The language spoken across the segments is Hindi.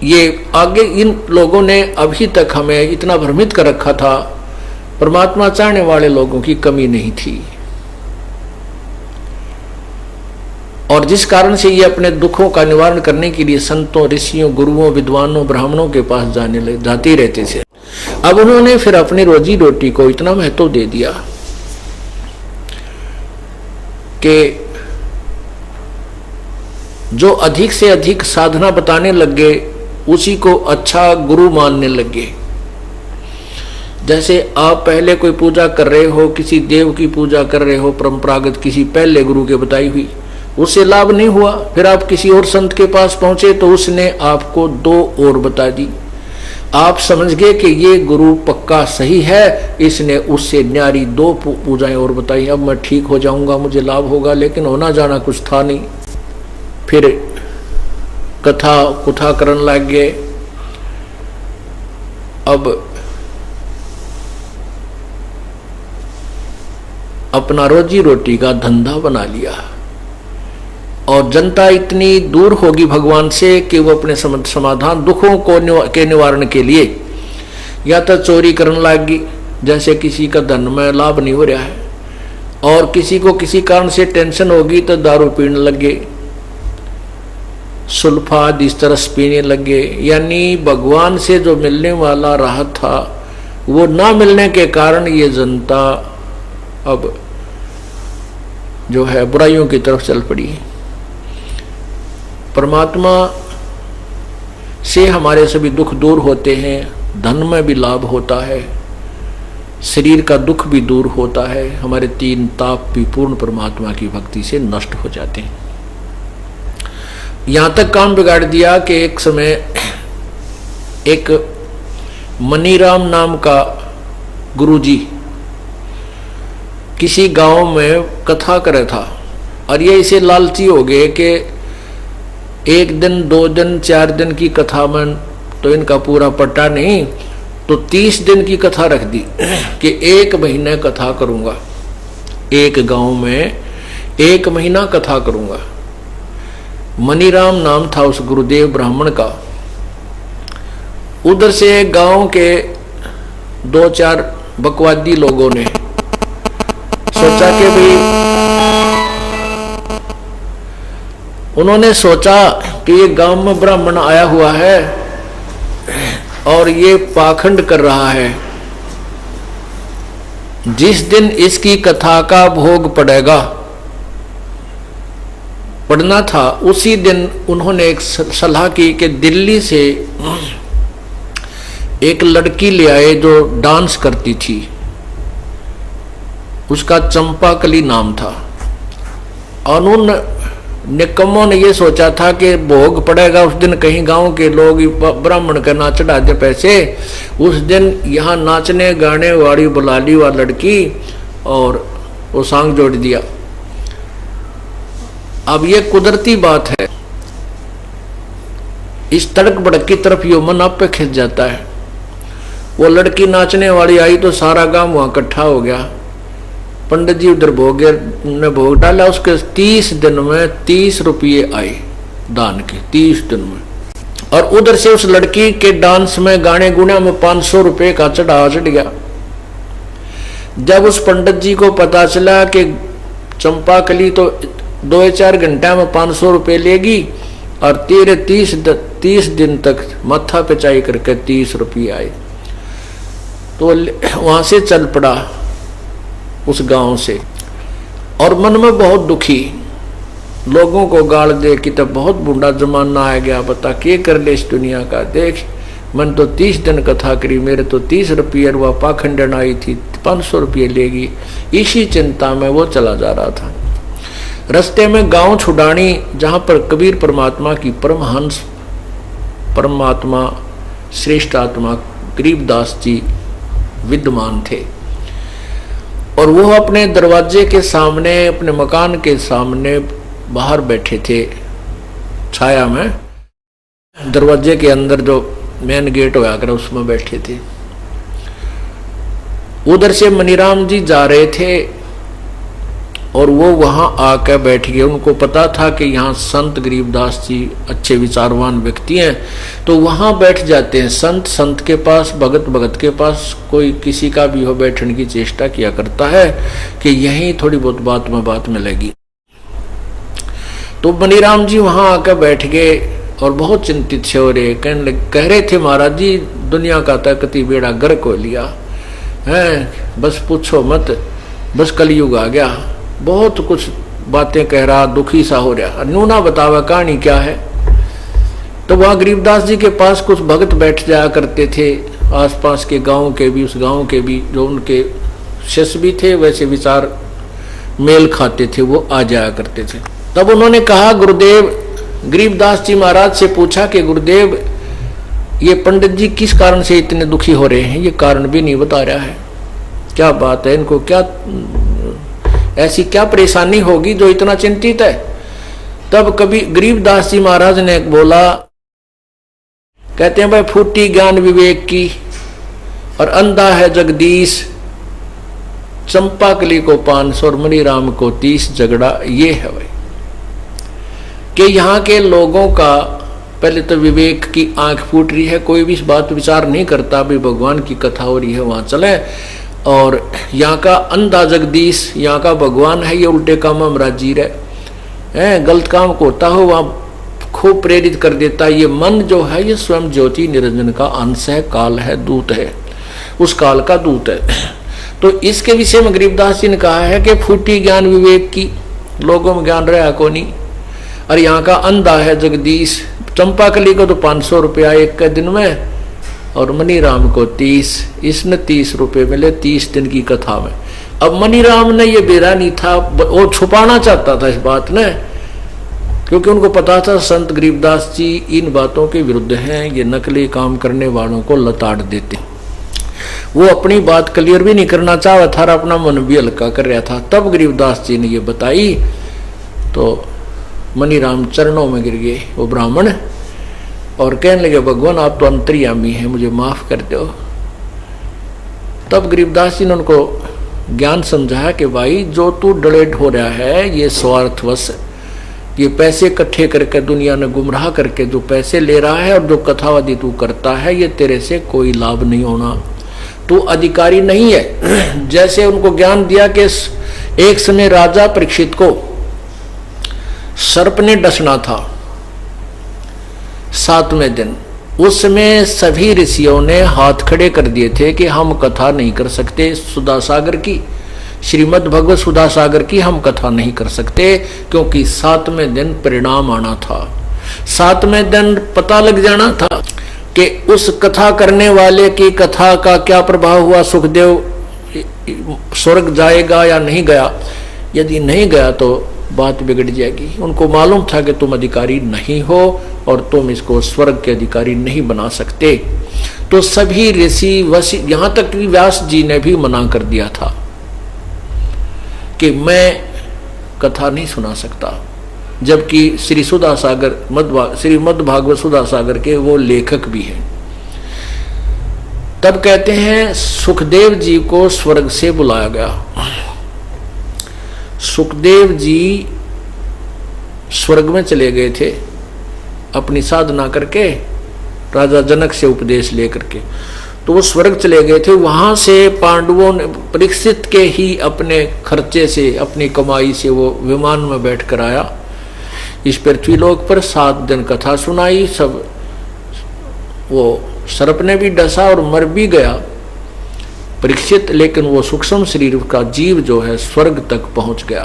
ये आगे इन लोगों ने अभी तक हमें इतना भ्रमित कर रखा था, परमात्मा चाहने वाले लोगों की कमी नहीं थी, और जिस कारण से ये अपने दुखों का निवारण करने के लिए संतों, ऋषियों, गुरुओं, विद्वानों, ब्राह्मणों के पास जाते रहते थे। अब उन्होंने फिर अपनी रोजी रोटी को इतना महत्व दे दिया कि जो अधिक से अधिक साधना बताने लगे उसी को अच्छा गुरु मानने लगे। जैसे आप पहले कोई पूजा कर रहे हो, किसी देव की पूजा कर रहे हो परंपरागत, किसी पहले गुरु के बताई हुई, उससे लाभ नहीं हुआ, फिर आप किसी और संत के पास पहुंचे तो उसने आपको दो और बता दी। आप समझ गए कि ये गुरु पक्का सही है, इसने उससे न्यारी दो पूजाएं और बताई, अब मैं ठीक हो जाऊंगा, मुझे लाभ होगा, लेकिन होना जाना कुछ था नहीं। फिर कथा कुथा करने लग गए। अब अपना रोजी रोटी का धंधा बना लिया, और जनता इतनी दूर होगी भगवान से कि वो अपने समाधान दुखों के निवारण के लिए या तो चोरी करने लगी, जैसे किसी का धन में लाभ नहीं हो रहा है, और किसी को किसी कारण से टेंशन होगी तो दारू पीने लगे, सुल्फाद इस तरह पीने लगे। यानी भगवान से जो मिलने वाला राहत था वो ना मिलने के कारण ये जनता अब जो है बुराइयों की तरफ चल पड़ी। परमात्मा से हमारे सभी दुख दूर होते हैं, धन में भी लाभ होता है, शरीर का दुख भी दूर होता है, हमारे तीन ताप भी पूर्ण परमात्मा की भक्ति से नष्ट हो जाते हैं। यहां तक काम बिगाड़ दिया कि एक समय एक मनीराम नाम का गुरुजी किसी गांव में कथा करे था, और ये इसे लालची हो गए कि एक दिन, 2 दिन, 4 दिन की कथा में तो इनका पूरा पट्टा नहीं, तो 30 दिन की कथा रख दी कि 1 महीने कथा करूंगा, एक गांव में 1 महीना कथा करूंगा। मनीराम नाम था उस गुरुदेव ब्राह्मण का। उधर से गांव के 2-4 बकवादी लोगों ने सोचा कि भाई, उन्होंने सोचा कि ये गांव में ब्राह्मण आया हुआ है और ये पाखंड कर रहा है, जिस दिन इसकी कथा का भोग पड़ना था उसी दिन उन्होंने एक सलाह की कि दिल्ली से एक लड़की ले आए जो डांस करती थी, उसका चंपाकली नाम था। और उन निकम्मों ने ये सोचा था कि भोग पड़ेगा उस दिन, कहीं गांव के लोग ब्राह्मण का नाच चढ़ा दे पैसे, उस दिन यहाँ नाचने गाने वाली बुलाली वाली लड़की, और वो सांग जोड़ दिया। अब ये कुदरती बात है, इस तड़क भड़क की तरफ यो मन आप पे खिंच जाता है। वो लड़की नाचने वाली आई तो सारा गांव वहां इकट्ठा हो गया। पंडित जी उधर भोग ने भोग डाला, उसके 30 दिन में 30 रुपये आए दान के, 30 दिन में। और उधर से उस लड़की के डांस में, गाने गुने में 500 रुपये का चढ़ावा चढ़ गया। जब उस पंडित जी को पता चला कि चंपाकली तो 2-4 घंटा में 500 रुपये लेगी और तेरे 30 दिन तक माथा पिचाई करके 30 रुपये आए, तो वहां से चल पड़ा उस गांव से, और मन में बहुत दुखी, लोगों को गाल दे कि तब बहुत बूढ़ा जमाना आ गया, बता क्या कर ले इस दुनिया का, देख मन तो 30 दिन कथा करी, मेरे तो 30 रुपये, वह पाखंडन आई थी 500 रुपये लेगी। इसी चिंता में वो चला जा रहा था। रास्ते में गांव छुड़ानी, जहां पर कबीर परमात्मा की परमहंस, परमात्मा श्रेष्ठ आत्मा गरीबदास जी विद्यमान थे, और वो अपने दरवाजे के सामने, अपने मकान के सामने बाहर बैठे थे छाया में, दरवाजे के अंदर जो मेन गेट होया कर उसमें बैठे थे। उधर से मनीराम जी जा रहे थे, और वो वहां आकर बैठ गए। उनको पता था कि यहाँ संत गरीबदास जी अच्छे विचारवान व्यक्ति हैं, तो वहां बैठ जाते हैं। संत के पास, भगत के पास, कोई किसी का भी हो बैठने की चेष्टा किया करता है कि यहीं थोड़ी बहुत बात मिलेगी। तो मनीराम जी वहां आकर बैठ गए और बहुत चिंतित से हो रहे, कह रहे थे महाराज जी दुनिया का तकती बेड़ा गर्क हो लिया है, बस पूछो मत, बस कलयुग आ गया। बहुत कुछ बातें कह रहा, दुखी सा हो रहा। नूना बतावा कहानी क्या है। तो वहां गरीबदास जी के पास कुछ भगत बैठ जाया करते थे, आसपास के गांव के भी, उस गांव के भी, जो उनके शिष्य भी थे, वैसे विचार मेल खाते थे, वो आ जाया करते थे। तब उन्होंने कहा, गुरुदेव, गरीबदास जी महाराज से पूछा कि गुरुदेव ये पंडित जी किस कारण से इतने दुखी हो रहे हैं, ये कारण भी नहीं बता रहा है, क्या बात है, इनको क्या ऐसी क्या परेशानी होगी जो इतना चिंतित है। तब कभी गरीबदास जी महाराज ने बोला, कहते हैं भाई फूटी ज्ञान विवेक की और अंधा है जगदीश, चंपाकली को 500 और मनीराम को 30 झगड़ा ये है भाई कि यहाँ के लोगों का पहले तो विवेक की आंख फूट रही है, कोई भी इस बात विचार नहीं करता भी भगवान की कथा हो रही है वहां चले, और यहाँ का अंधा जगदीश, यहाँ का भगवान है ये उल्टे काम महाराज जी रहे, गलत काम को होता हो वहां खूब प्रेरित कर देता। ये मन जो है ये स्वयं ज्योति निरंजन का अंश है, काल है, दूत है, उस काल का दूत है। तो इसके विषय में गरीबदास जी ने कहा है कि फूटी ज्ञान विवेक की, लोगों में ज्ञान रहा को नहीं, और यहाँ का अंधा है जगदीश, चंपाकली को तो 500 रुपया एक के दिन में और मनीराम को 30, इसने 30 रुपये मिले 30 दिन की कथा में। अब मनीराम ने ये बेरा नहीं था, वो छुपाना चाहता था इस बात ने, क्योंकि उनको पता था संत गरीबदास जी इन बातों के विरुद्ध हैं, ये नकली काम करने वालों को लताड़ देते। वो अपनी बात क्लियर भी नहीं करना चाह था, अपना मन भी हल्का कर रहा था। तब गरीबदास जी ने ये बताई तो मनीराम चरणों में गिर गए वो ब्राह्मण, और कहने लगे भगवान आप तो अंतर्यामी हैं, मुझे माफ कर दो। तब गरीबदास जी ने उनको ज्ञान समझाया कि भाई जो तू डलेट हो रहा है ये स्वार्थवश, ये पैसे इकट्ठे करके दुनिया ने गुमराह करके जो पैसे ले रहा है, और जो कथावादी तू करता है ये तेरे से कोई लाभ नहीं होना, तू अधिकारी नहीं है। जैसे उनको ज्ञान दिया कि एक समय राजा परीक्षित को सर्प ने डसना था 7वें दिन, उस समय सभी ऋषियों ने हाथ खड़े कर दिए थे कि हम कथा नहीं कर सकते सुधा सागर की, श्रीमद् भगवत सुधा सागर की हम कथा नहीं कर सकते, क्योंकि 7वें दिन परिणाम आना था, 7वें दिन पता लग जाना था कि उस कथा करने वाले की कथा का क्या प्रभाव हुआ, सुखदेव स्वर्ग जाएगा या नहीं गया। यदि नहीं गया तो बात बिगड़ जाएगी। उनको मालूम था कि तुम अधिकारी नहीं हो और तुम इसको स्वर्ग के अधिकारी नहीं बना सकते। तो सभी ऋषि वशी, यहां तक कि व्यास जी ने भी मना कर दिया था कि मैं कथा नहीं सुना सकता, जबकि श्री सुधा सागर श्रीमद् भागवत सुधा सागर के वो लेखक भी हैं। तब कहते हैं सुखदेव जी को स्वर्ग से बुलाया गया। सुखदेव जी स्वर्ग में चले गए थे अपनी साधना करके, राजा जनक से उपदेश लेकर के, तो वो स्वर्ग चले गए थे। वहां से पांडवों ने परीक्षित के ही अपने खर्चे से, अपनी कमाई से वो विमान में बैठ कर आया इस पृथ्वीलोक पर, 7 दिन कथा सुनाई। सब वो सर्प ने भी डसा और मर भी गया परीक्षित, लेकिन वो सूक्ष्म शरीर का जीव जो है स्वर्ग तक पहुंच गया,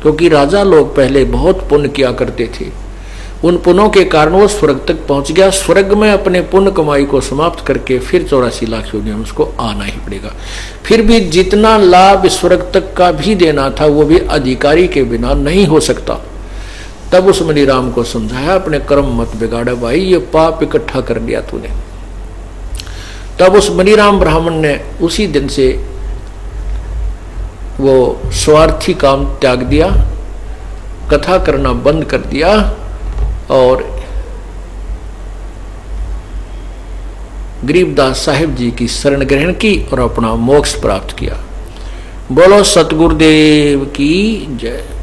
क्योंकि राजा लोग पहले बहुत पुण्य किया करते थे, उन पुण्यों के कारण वो स्वर्ग तक पहुंच गया। स्वर्ग में अपने पुण्य कमाई को समाप्त करके फिर 84 लाख योनियों में उसको आना ही पड़ेगा। फिर भी जितना लाभ स्वर्ग तक का भी देना था वो भी अधिकारी के बिना नहीं हो सकता। तब उस मनीराम को समझाया, अपने कर्म मत बिगाड़ा भाई, ये पाप इकट्ठा कर लिया तूने। तब उस मनीराम ब्राह्मण ने उसी दिन से वो स्वार्थी काम त्याग दिया, कथा करना बंद कर दिया और गरीबदास साहिब जी की शरण ग्रहण की और अपना मोक्ष प्राप्त किया। बोलो सतगुरुदेव की जय।